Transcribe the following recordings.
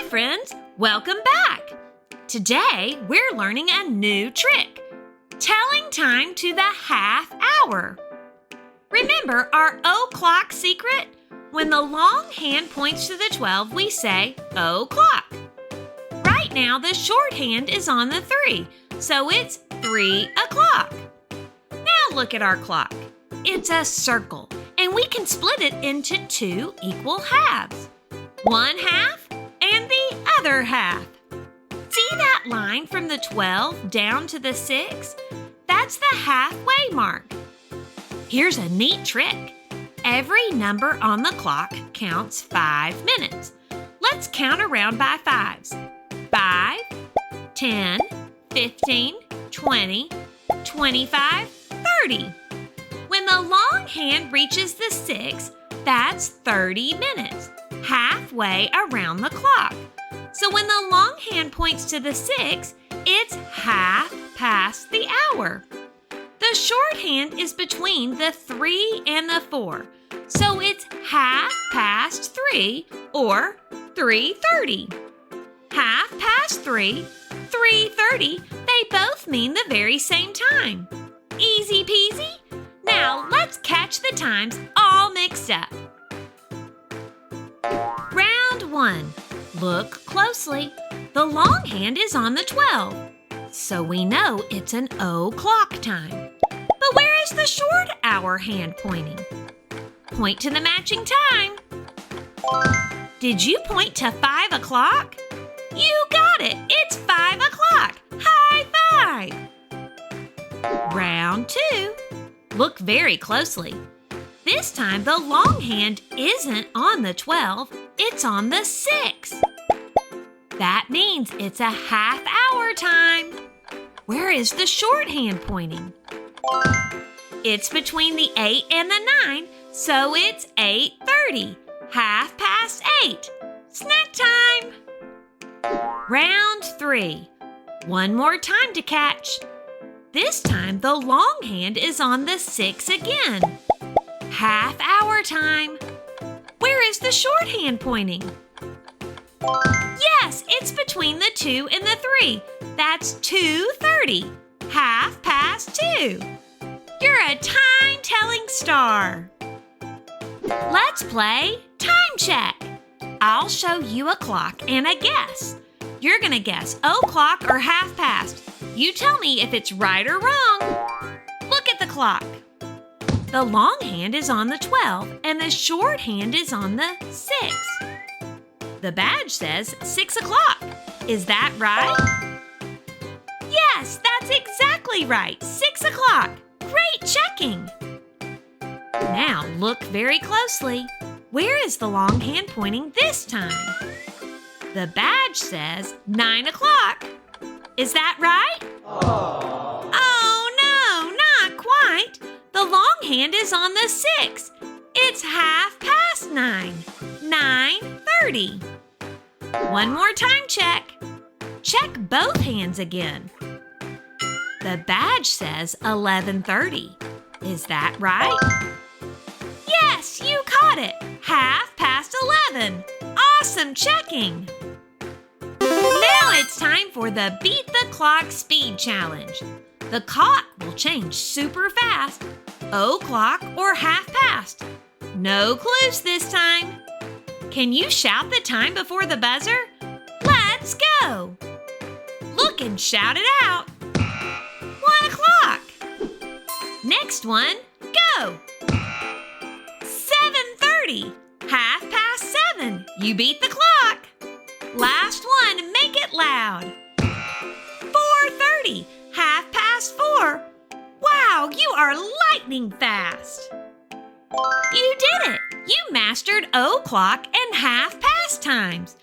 friends! Welcome back! Today, we're learning a new trick, telling time to the half hour. Remember our o'clock secret? When the long hand points to the 12, we say o'clock. Right now, the short hand is on the 3, so it's 3 o'clock. Now look at our clock. It's a circle, and we can split it into 2 equal halves. One half and the other half. See that line from the 12 down to the 6? That's the halfway mark. Here's a neat trick. Every number on the clock counts 5 minutes. Let's count around by 5s. 5, 10, 15, 20, 25, 30. When the long hand reaches the 6, that's 30 minutes, halfway around the clock. So when the long hand points to the 6, it's half past the hour. The short hand is between the 3 and the 4, so it's half past 3 or 3:30. Half past 3, 3:30, they both mean the very same time. Easy peasy? Now let's catch the times all mixed up. Round 1. Look closely. The long hand is on the 12, so we know it's an o'clock time. But where is the short hour hand pointing? Point to the matching time. Did you point to 5 o'clock? You got it! It's 5 o'clock! High five! Round 2. Look very closely. This time the long hand isn't on the 12, it's on the 6. That means it's a half hour time. Where is the short hand pointing? It's between the 8 and the 9, so it's 8:30, half past 8. Snack time! Round 3. One more time to catch. This time the long hand is on the 6 again. Half hour time. Where is the short hand pointing? Yes, it's between the 2 and the 3. That's 2:30, half past 2. You're a time-telling star. Let's play time check. I'll show you a clock and a guess. You're gonna guess o'clock or half past. You tell me if it's right or wrong. Look at the clock. The long hand is on the 12 and the short hand is on the 6. The badge says 6 o'clock. Is that right? Yes, that's exactly right. 6 o'clock. Great checking. Now look very closely. Where is the long hand pointing this time? The badge says 9 o'clock. Is that right? Oh no, not quite. The long hand is on the 6. It's half past 9. 9:30. One more time check. Check both hands again. The badge says 11:30. Is that right? Yes, you caught it. Half past 11. Awesome checking. Now it's time for the Beat the Clock Speed Challenge. The clock will change super fast. O'clock or half past. No clues this time. Can you shout the time before the buzzer? Let's go. Look and shout it out. 1 o'clock. Next one, go. 7:30. Half past 7. You beat the clock. Last one, make it loud. 4:30. Half past 4. Wow, you are lightning fast. You did it. You mastered o'clock and half past times.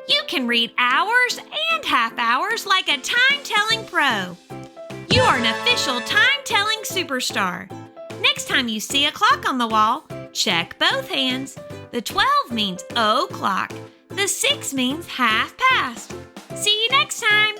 You can read hours and half hours like a time-telling pro. You are an official time-telling superstar. Next time you see a clock on the wall, check both hands. The 12 means o'clock. The 6 means half past. See you next time.